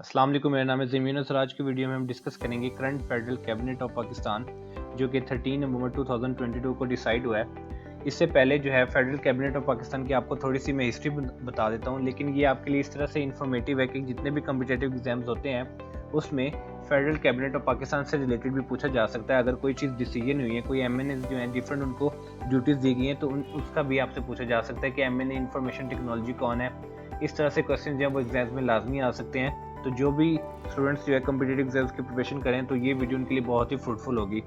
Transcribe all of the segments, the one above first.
अस्सलाम वालेकुम, मेरा नाम है ज़मीन। और आज की वीडियो में हम डिस्कस करेंगे current federal cabinet of Pakistan जो कि 13 नवंबर 2022 को डिसाइड हुआ है। इससे पहले जो है फेडरल कैबिनेट ऑफ पाकिस्तान की आपको थोड़ी सी मैं हिस्ट्री बता देता हूँ, लेकिन ये आपके लिए इस तरह से इन्फॉर्मेटिव है कि जितने भी कम्पिटेटिव एग्जाम्स होते हैं उसमें फेडरल कैबिनेट ऑफ पाकिस्तान से रिलेटेड भी पूछा जा सकता है। अगर कोई चीज़ डिसीजन हुई है, कोई एमएनए जो है डिफरेंट उनको ड्यूटीज़ दी गई हैं, तो उसका भी आपसे पूछा जा सकता है कि एमएनए इंफॉर्मेशन टेक्नोलॉजी कौन है। इस तरह से क्वेश्चन जो है वो एग्जाम्स में लाजमी आ सकते हैं। तो जो भी स्टूडेंट्स जो है कम्पिटेटिव एग्जाम्स की प्रिपरेशन करें तो ये वीडियो उनके लिए बहुत ही फ्रूटफुल होगी।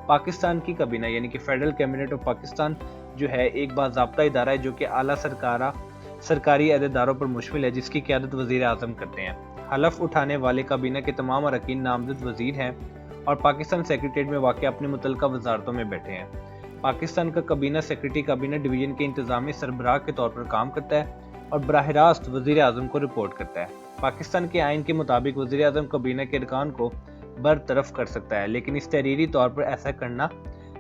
पाकिस्तान की काबीना यानी कि फेडरल कैबिनेट ऑफ पाकिस्तान जो है एक बाज़ाब्ता इदारा है जो कि आला सरकारी अहदेदारों पर मुश्तमिल है, जिसकी क़यादत वज़ीर आज़म करते हैं। हलफ उठाने वाले काबीना के तमाम अरकान नामज़द वज़ीर हैं और पाकिस्तान सेक्रेटेरिएट में वाक़ अपनी मुतल्लिका वजारतों में बैठे हैं। पाकिस्तान का काबीना सेक्रेटरी काबीना डिवीज़न के इंतज़ामी सरबराह के तौर पर काम करता है और बराह रास्त वज़ीर आज़म को रिपोर्ट करता है। पाकिस्तान के आइन के मुताबिक वज़ीर आज़म काबीना के अरकान को बरतरफ कर सकता है, लेकिन इस तहरीरी तौर पर ऐसा करना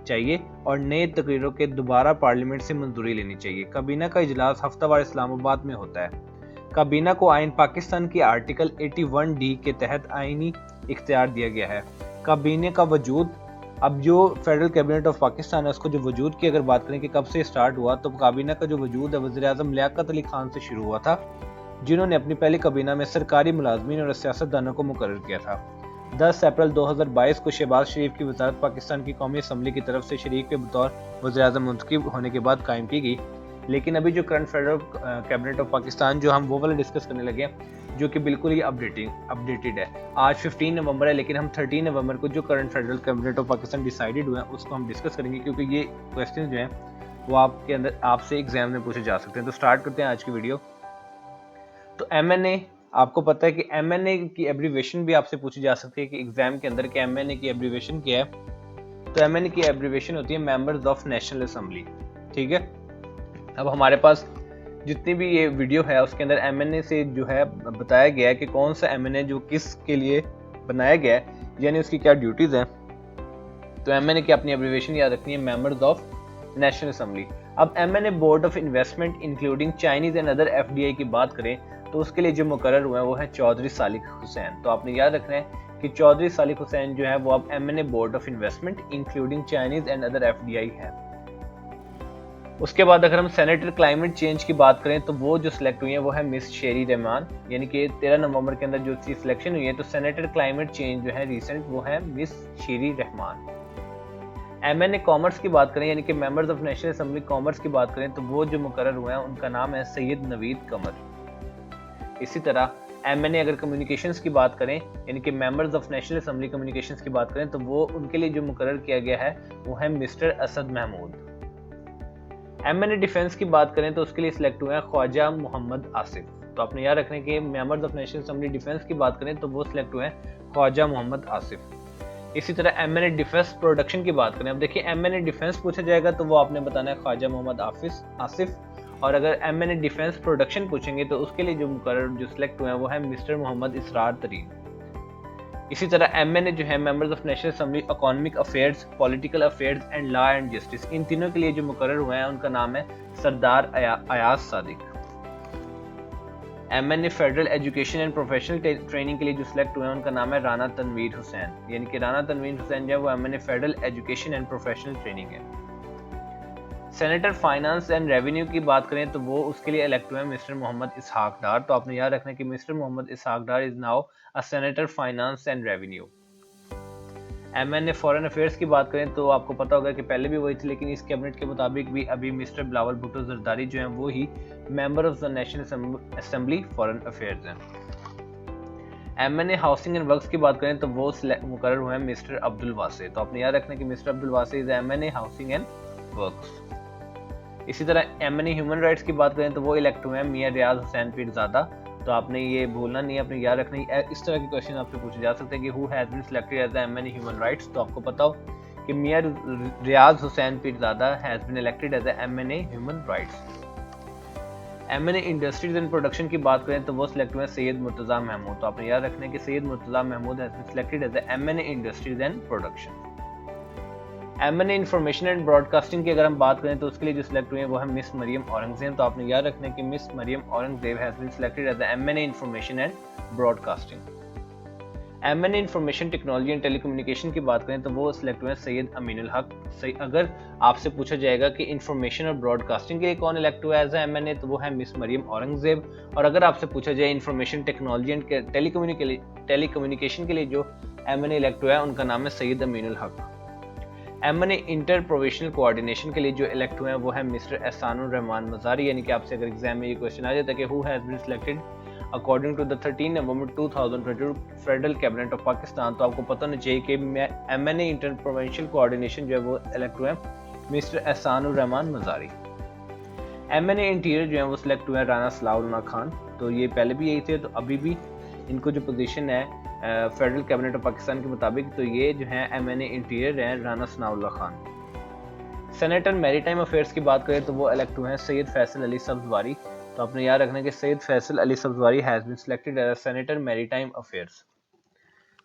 चाहिए और नए तकरीरों के दोबारा पार्लियामेंट से मंजूरी लेनी चाहिए। काबीना का इजलास हफ्तावार इस्लामाबाद में होता है। काबीना को आइन पाकिस्तान की आर्टिकल 81D के तहत आइनी इख्तियार दिया गया है। काबीने का वजूद, अब जो फेडरल कैबिनेट ऑफ पाकिस्तान है उसको जो वजूद की अगर बात करें कि कब से स्टार्ट हुआ, तो काबीना का जो वजूद है वज़ीर आज़म लियाकत अली खान से शुरू हुआ था, जिन्होंने अपनी पहली काबीना में सरकारी मुलाजमीन और सियासतदानों को मुकर्रर किया था। 10 अप्रैल 2022 को शहबाज शरीफ की वजारत पाकिस्तान की कौमी असम्बली की तरफ से शरीक के बतौर वज़ीर आज़म मुंतखब होने के बाद कायम की गई। लेकिन अभी जो current federal cabinet of Pakistan जो हम वो वाला डिस्कस करने लगे हैं जो कि बिल्कुल ही अपडेटेड है। आज 15 नवंबर है, लेकिन हम 13 नवंबर को जो current federal cabinet of Pakistan decided हुआ है उसको हम डिस्कस करेंगे, क्योंकि ये क्वेश्चन जो हैं वो आपके अंदर आपसे एग्जाम में पूछे जा सकते हैं। तो स्टार्ट करते हैं आज की वीडियो। तो एमएनए, आपको पता है कि एमएनए की एब्रीवेशन भी आपसे पूछी जा सकती है कि एग्जाम के अंदर कि एमएनए की एब्रीवेशन क्या है। तो एमएनए की एब्रीवेशन होती है मेंबर्स ऑफ नेशनल असेंबली। ठीक है, अब हमारे पास जितनी भी ये वीडियो है उसके अंदर एमएनए से जो है बताया गया है कि कौन सा एमएनए जो किस के लिए बनाया गया है, यानी उसकी क्या ड्यूटीज हैं। तो एमएनए की अपनी एब्रीवेशन याद रखनी है, मेंबर्स ऑफ नेशनल असेंबली। अब MNA board of investment including Chinese and other FDI की बात करें तो उसके लिए जो मुकर्रर हुए हैं वो है चौधरी सालिक हुसैन। तो आपने याद रखना है कि चौधरी सालिक हुसैन जो है वो अब MNA board of investment including Chinese and other FDI है। उसके बाद अगर हम सेनेटर क्लाइमेट चेंज की बात करें तो वो जो सिलेक्ट हुई है वो है मिस शेरी रहमान, यानी कि 13 नवंबर के अंदर जो सिलेक्शन हुई है। तो सेनेटर क्लाइमेट चेंज जो है रिसेंट वो है मिस शेरी रहमान। एमएनए कॉमर्स की बात करें यानी कि members of National assembly commerce की बात करें तो वो जो मुकर्रर हुए हैं उनका नाम है सैयद नवीद कमर। इसी तरह एमएनए अगर कम्युनिकेशंस की बात करें यानी कि members of National assembly communications की बात करें तो वो उनके लिए जो मुकर्रर किया गया है वो है mister Asad Mahmood. MNA defence की बात करें तो उसके लिए सिलेक्ट हुए हैं ख्वाजा मोहम्मद आसिफ। तो आपने याद रखना है कि members of National assembly defence की बात करें तो वो सिलेक्ट हुए हैं ख्वाजा मोहम्मद आसिफ। इसी तरह एमएनए डिफेंस प्रोडक्शन की बात करें, अब देखिए एमएनए डिफेंस पूछा जाएगा तो वो आपने बताना है ख्वाजा मोहम्मद आसिफ, और अगर एमएनए डिफेंस प्रोडक्शन पूछेंगे तो उसके लिए जो मुकर्रर जो सिलेक्ट हुए हैं वो है मिस्टर मोहम्मद इसरार तरीन। इसी तरह एमएनए जो है members of National Assembly economic affairs, political affairs and law and justice, इन तीनों के लिए जो मुकर्रर हुए हैं उनका नाम है Sardar Ayaz Sadiq. MNA federal education and professional training के लिए जो सिलेक्ट हुए हैं उनका नाम है राना तनवीर हुसैन, यानी कि राना तनवीर हुसैन जो है वो MNA federal education and professional training है। सेनेटर फाइनेंस एंड रेवेन्यू की बात करें तो वो उसके लिए इलेक्ट हुए हैं मिस्टर मोहम्मद इसहाक डार। तो आपने याद रखना है कि mister Mohammad Ishaq Dar is now a senator finance and revenue. MNA foreign affairs की बात करें तो आपको पता होगा कि पहले भी वही थी, लेकिन इस कैबिनेट के मुताबिक भी अभी मिस्टर बिलावल भुट्टो जरदारी जो हैं वो ही member of the National Assembly foreign affairs हैं। एमएनए हाउसिंग एंड वर्क्स की बात करें तो वो मुकर्रर हुए हैं मिस्टर अब्दुल वासे। तो आपने याद रखना है कि mister Abdul Wasay is MNA housing and works. इसी तरह एमएनए ह्यूमन राइट्स की बात करें तो वो इलेक्ट हुए हैं मियां रियाज हुसैन पीरजादा। तो आपने ये भूलना नहीं है, अपने याद रखना है। इस तरह के क्वेश्चन आपसे पूछे जा सकते हैं कि who has been selected as the MNA human rights. तो आपको पता हो कि Mian Riaz Hussain Pirzada has been elected as the MNA human rights. MNA industries and production की बात करें तो वो सिलेक्ट हुए हैं सैयद मुर्तजा महमूद। तो आपने याद रखना है कि Syed Murtaza Mahmood has been selected as the MNA industries and production. MNA information and broadcasting की अगर हम बात करें तो उसके लिए जो सिलेक्ट हुए हैं वो है मिस मरियम औरंगजेब। तो आपने याद रखना है कि miss Maryam Aurangzeb has been selected as the MNA information and broadcasting. MNA information technology and telecommunication की बात करें तो वो सिलेक्ट हुए हैं सैयद अमीनुल हक। अगर आपसे पूछा जाएगा कि इंफॉर्मेशन और ब्रॉडकास्टिंग के लिए कौन इलेक्ट हुआ एज MNA तो वो है मिस मरियम औरंगजेब। और अगर आपसे पूछा जाए इंफॉर्मेशन टेक्नोलॉजी एंड टेलीकम्युनिकेशन के लिए जो MNA इलेक्ट हुआ है उनका नाम है सैयद अमीनुल हक। MNA इंटर प्रोफेशनल कोऑर्डिनेशन के लिए जो इलेक्ट हुए हैं वो है मिस्टर एहसानुर रहमान मजारी। यानी कि आपसे अगर एग्जाम में ये क्वेश्चन आ जाता है कि who has been selected according to the 13 November 2022 federal cabinet of Pakistan, तो आपको पता होना चाहिए कि MNA इंटर प्रोविंशियल कोऑर्डिनेशन जो है वो इलेक्ट हुए हैं mister Ehsanur Rehman Mazari. MNA interior जो है वो सिलेक्ट हुए हैं राना सलाउल्लाह खान। तो ये पहले भी यही थे, तो अभी भी इनको जो पोजीशन है फेडरल कैबिनेट ऑफ पाकिस्तान के मुताबिक तो ये जो है MNA इंटीरियर है Rana Sanaullah Khan. Senator maritime affairs की बात करें तो वो इलेक्ट हुए हैं सैयद फैसल अली सब्जवारी। तो आपने याद रखना है कि Syed Faisal Ali Sabzwari has been selected as senator maritime affairs.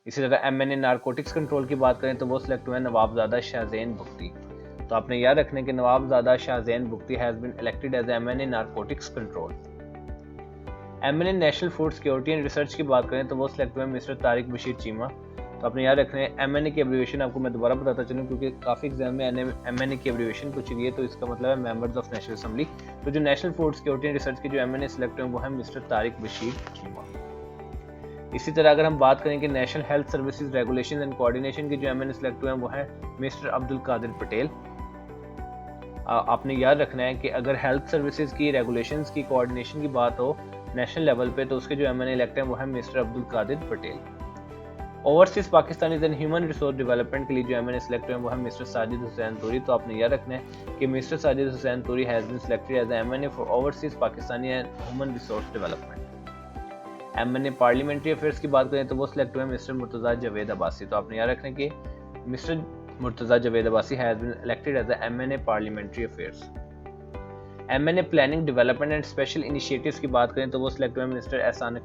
इसी तरह MNA नारकोटिक्स कंट्रोल की बात करें तो वो सिलेक्ट हुए हैं नवाबजादा शाहजैन बुख्ती। तो आपने याद रखना है कि Nawabzada Shahzain Bugti has been elected as MNA narcotics control. MNA national food security and research की बात करें तो वो सिलेक्ट हुए मिस्टर तारिक बशीर चीमा। तो आपने याद रखना है MNA की एब्रीविएशन आपको मैं दोबारा बताता चलूँ क्योंकि काफ़ी एग्जाम में MNA की एब्रीविएशन पूछी गई है, तो इसका मतलब है मेंबर्स ऑफ नेशनल असेंबली। तो जो national food security and research के जो MNA सिलेक्ट हुए वो है मिस्टर तारिक बशीर चीमा। इसी तरह अगर हम बात करें कि national health services regulation and coordination के जो MNA सिलेक्ट हुए हैं वो है मिस्टर अब्दुल कादिर पटेल। आपने याद रखना है कि अगर हेल्थ सर्विसेज की रेगुलेशंस की कोऑर्डिनेशन की बात हो नेशनल लेवल पे तो उसके जो MNA इलेक्ट हैं वो है mister Abdul Qadir Patel. Overseas Pakistanis and human resource development के लिए जो MNA सिलेक्ट हुए हैं वो है मिस्टर साजिद हुसैन तूरी। तो आपने याद रखना है कि mister Sajid Hussain Turi has been selected as MNA for overseas Pakistani and human resource development. MNA parliamentary affairs की बात करें तो वो सिलेक्ट हुए मिस्टर मुर्तजा जावेद अब्बासी। तो आपने याद रखना है कि mister Murtaza Javed Abbasi has been elected as MNA parliamentary affairs. MNA planning development and special initiatives की बात करें तो वो सिलेक्ट हुए मिस्टर एहसान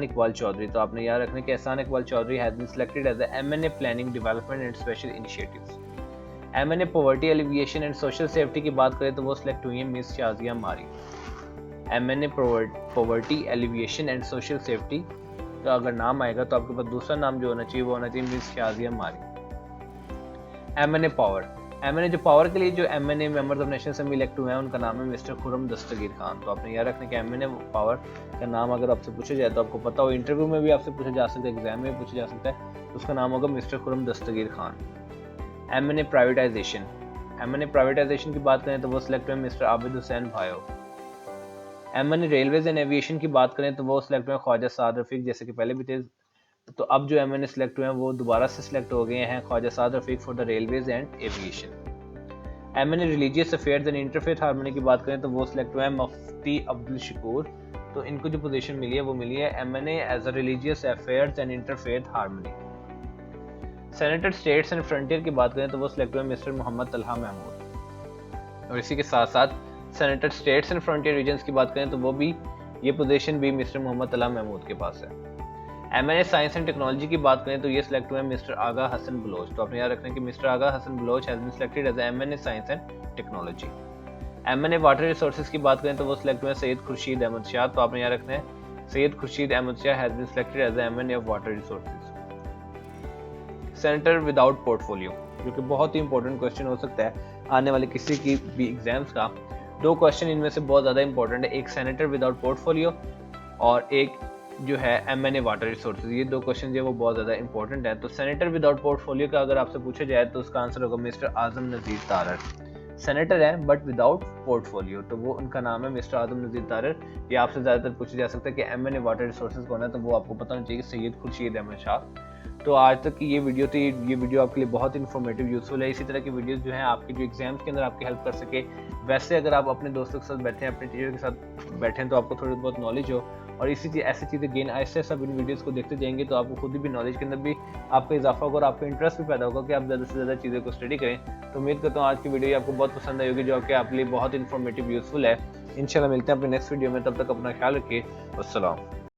इकबाल चौधरी। तो आपने याद रखना है कि Ahsan Iqbal Chaudhry has been selected as MNA planning development and special initiatives. MNA poverty alleviation and social safety की बात करें तो वो सिलेक्ट हुई है मिस शाजिया मारी। MNA poverty alleviation and social safety का अगर नाम आएगा तो आपके पास दूसरा नाम जो होना चाहिए वो होना चाहिए मिस शाजिया मारी। MNA जो पावर के लिए जो MNA members of National assembly elect हुए हैं उनका नाम है मिस्टर खुरम दस्तगीर खान। तो आपने याद रखना कि MNA पावर का नाम अगर आपसे पूछा जाए तो आपको पता हो, इंटरव्यू में भी आपसे पूछा जा सकता है, एग्जाम में पूछा जा सकता है, तो उसका नाम होगा mister Khurram Dastgir Khan. MNA privatisation की बात करें तो वो सिलेक्ट हुए mister Abid Hussain Bhayo. MNA railways and aviation की बात करें तो वो सिलेक्ट हुए ख्वाजा साद रफीक, जैसे कि पहले भी थे। तो अब जो MNA सिलेक्ट हुए हैं वो दोबारा से सिलेक्ट हो गए हैं Khawaja Saad Rafique for the railways and aviation. MNA religious affairs and interfaith harmony की बात करें तो वो सिलेक्ट हुए हैं मुफ्ती अब्दुल शकूर। तो इनको जो पोजीशन मिली है वो मिली है MNA as a religious affairs and interfaith harmony. Senator states and frontier की बात करें तो वो सिलेक्ट हुए मिस्टर मोहम्मद तलहा महमूद। और इसी के साथ साथ senator states and frontier regions की बात करें तो वो भी ये पोजीशन भी मिस्टर मोहम्मद तलहा महमूद के पास है। MNA साइंस एंड टेक्नोलॉजी की बात करें तो ये सिलेक्ट हुए मिस्टर आगा हसन बलोच। तो आपने याद रखना है कि mister Agha Hasan Baloch has been selected as MNA science and technology. MNA water resources की बात करें तो वो सिलेक्ट हुए सैयद खुर्शीद अहमद शाह। तो आपने याद रखना है Syed Khurshid Ahmed Shah has been selected as MNA of water resources. Senator without portfolio, जो कि बहुत ही इंपॉर्टेंट क्वेश्चन हो सकता है आने वाले किसी की भी एग्जाम्स का। दो क्वेश्चन इनमें से बहुत ज़्यादा इंपॉर्टेंट है, एक सेनेटर विदाउट पोर्टफोलियो और एक जो है MNA वाटर रिसोर्सेज। ये दो क्वेश्चन जो है वो बहुत ज़्यादा इंपॉर्टेंट है। तो सेनेटर विदाउट पोर्टफोलियो का अगर आपसे पूछा जाए तो उसका आंसर होगा मिस्टर आजम नज़ीर तारर। सेनेटर है बट विदाउट पोर्टफोलियो, तो वो उनका नाम है मिस्टर आजम नज़ीर तारर। ये आपसे ज़्यादातर पूछा जा सकता है कि MNA वाटर रिसोर्सेज कौन है, तो वो आपको पता होना चाहिए सैयद खुर्शीद अहमद शाह। तो आज तक की ये वीडियो थी, ये वीडियो आपके लिए बहुत इन्फॉर्मेटिव यूजफुल है। इसी तरह की वीडियोस जो हैं आपके जो एग्जाम्स के अंदर आपकी हेल्प कर सके। वैसे अगर आप अपने दोस्तों के साथ बैठे हैं, अपने टीचर के साथ बैठे हैं, तो आपको थोड़ी बहुत नॉलेज हो और ऐसी चीज़ें गेन आहिस्ते सब इन वीडियोस को देखते जाएंगे तो आपको खुद भी नॉलेज के अंदर भी आपका इजाफा होगा और आपका इंटरेस्ट भी पैदा होगा कि आप ज़्यादा से ज़्यादा चीज़ों को स्टडी करें। तो उम्मीद करता हूँ आज की वीडियो आपको बहुत पसंद आई होगी, जो कि आपके लिए बहुत इन्फॉर्मेटिव यूजफुल है। इंशाल्लाह मिलते हैं अपने नेक्स्ट वीडियो में, तब तक अपना ख्याल रखिए। अस्सलाम।